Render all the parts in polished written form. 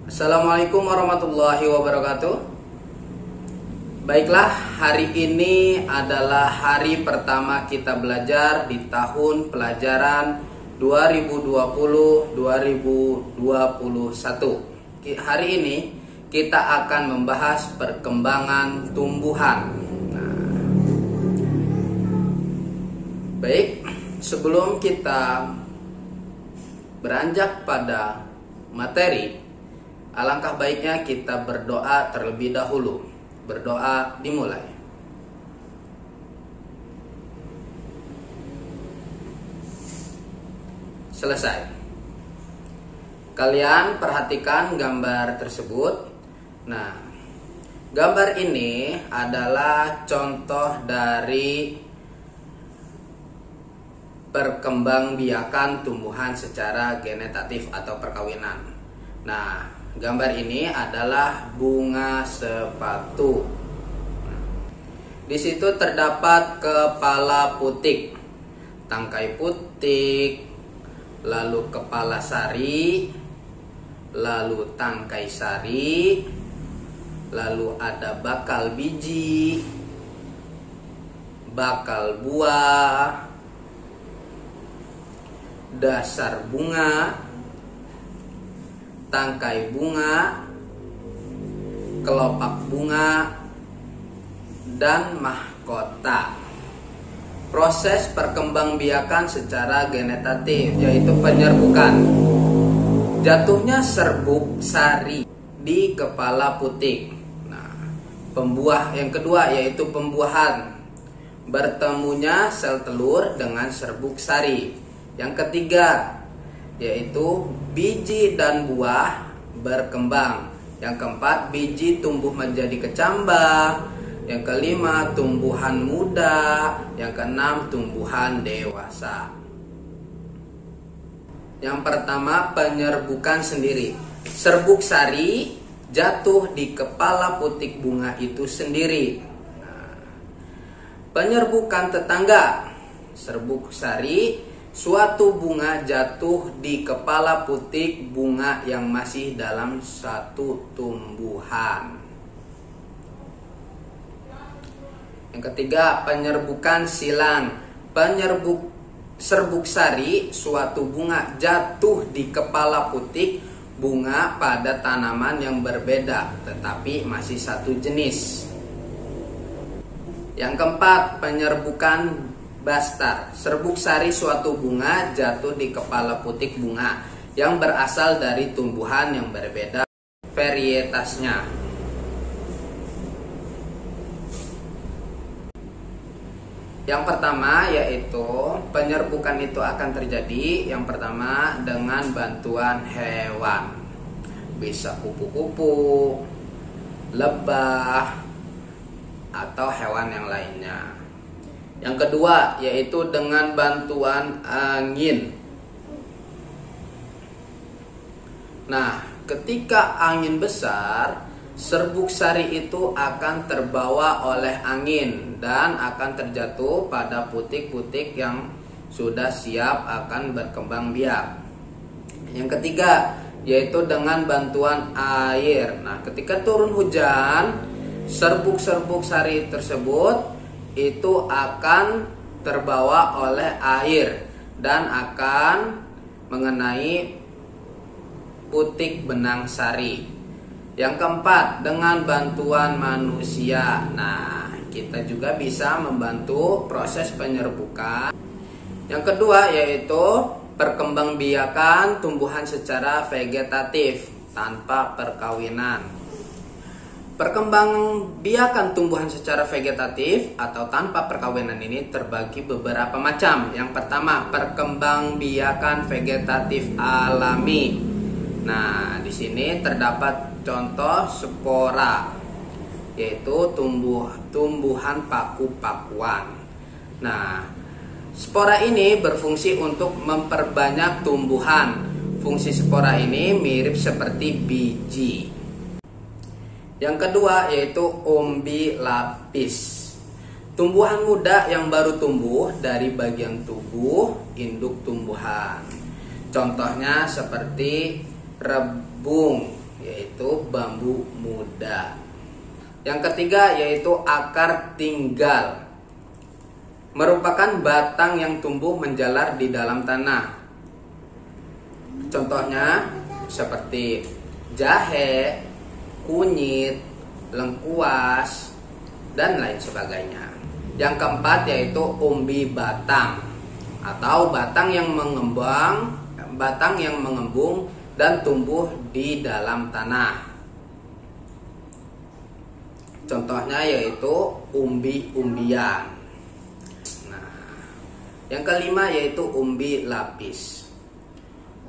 Assalamualaikum warahmatullahi wabarakatuh. Baiklah, hari ini adalah hari pertama kita belajar di tahun pelajaran 2020-2021. Hari ini kita akan membahas perkembangan tumbuhan. Baik, sebelum kita beranjak pada materi, alangkah baiknya kita berdoa terlebih dahulu. Berdoa dimulai. Selesai. Kalian perhatikan gambar tersebut. Nah, gambar ini adalah contoh dari perkembangbiakan tumbuhan secara genetatif atau perkawinan. Nah, gambar ini adalah bunga sepatu. Di situ terdapat kepala putik, tangkai putik, lalu kepala sari, lalu tangkai sari, lalu ada bakal biji, bakal buah, dasar bunga, tangkai bunga, kelopak bunga, dan mahkota. Proses perkembangbiakan secara genetatif yaitu penyerbukan. Jatuhnya serbuk sari di kepala putik. Nah, pembuah yang kedua yaitu pembuahan. Bertemunya sel telur dengan serbuk sari. Yang ketiga yaitu biji dan buah berkembang. Yang keempat, biji tumbuh menjadi kecambah. Yang kelima, tumbuhan muda. Yang keenam, tumbuhan dewasa. Yang pertama, penyerbukan sendiri. Serbuk sari jatuh di kepala putik bunga itu sendiri. Nah, penyerbukan tetangga. Serbuk sari, suatu bunga jatuh di kepala putik bunga yang masih dalam satu tumbuhan. Yang ketiga, penyerbukan silang. Serbuk sari, suatu bunga jatuh di kepala putik bunga pada tanaman yang berbeda tetapi masih satu jenis. Yang keempat, penyerbukan bastar. Serbuk sari suatu bunga jatuh di kepala putik bunga yang berasal dari tumbuhan yang berbeda varietasnya. Yang pertama yaitu penyerbukan itu akan terjadi yang pertama dengan bantuan hewan. Bisa kupu-kupu, lebah, atau hewan yang lainnya. Yang kedua yaitu dengan bantuan angin. Nah, ketika angin besar, serbuk sari itu akan terbawa oleh angin dan akan terjatuh pada putik-putik yang sudah siap akan berkembang biak. Yang ketiga yaitu dengan bantuan air. Nah, ketika turun hujan, serbuk-serbuk sari tersebut itu akan terbawa oleh air dan akan mengenai putik benang sari. Yang keempat, dengan bantuan manusia. Nah, kita juga bisa membantu proses penyerbukan. Yang kedua yaitu perkembangbiakan tumbuhan secara vegetatif tanpa perkawinan. Perkembangbiakan tumbuhan secara vegetatif atau tanpa perkawinan ini terbagi beberapa macam. Yang pertama, perkembangbiakan vegetatif alami. Nah, di sini terdapat contoh spora, yaitu tumbuhan paku-pakuan. Nah, spora ini berfungsi untuk memperbanyak tumbuhan. Fungsi spora ini mirip seperti biji. Yang kedua yaitu umbi lapis. Tumbuhan muda yang baru tumbuh dari bagian tubuh induk tumbuhan. Contohnya seperti rebung yaitu bambu muda. Yang ketiga yaitu akar tinggal, merupakan batang yang tumbuh menjalar di dalam tanah. Contohnya seperti jahe, kunyit, lengkuas, dan lain sebagainya. Yang keempat yaitu umbi batang atau batang yang mengembung dan tumbuh di dalam tanah. Contohnya yaitu umbi-umbian. Yang kelima yaitu umbi lapis.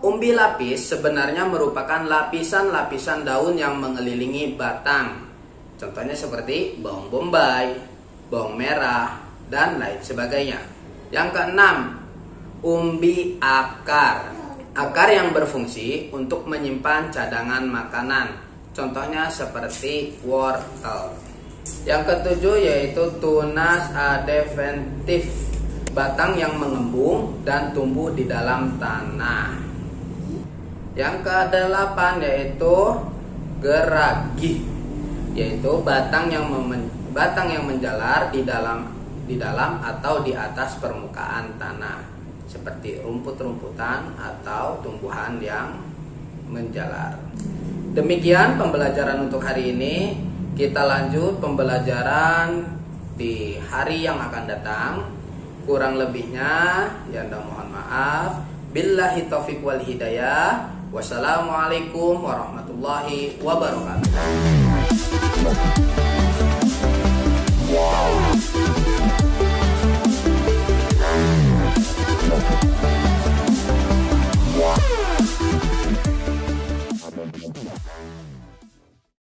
Umbi lapis sebenarnya merupakan lapisan-lapisan daun yang mengelilingi batang. Contohnya seperti bawang bombay, bawang merah, dan lain sebagainya. Yang keenam, umbi akar. Akar yang berfungsi untuk menyimpan cadangan makanan. Contohnya seperti wortel. Yang ketujuh yaitu tunas adventif, batang yang mengembung dan tumbuh di dalam tanah. Yang kedelapan yaitu geragi, yaitu batang yang menjalar di dalam atau di atas permukaan tanah, seperti rumput-rumputan atau tumbuhan yang menjalar. Demikian pembelajaran untuk hari ini. Kita lanjut pembelajaran di hari yang akan datang. Kurang lebihnya ya mohon maaf. Billahi taufiq wal hidayah. Wassalamualaikum warahmatullahi wabarakatuh.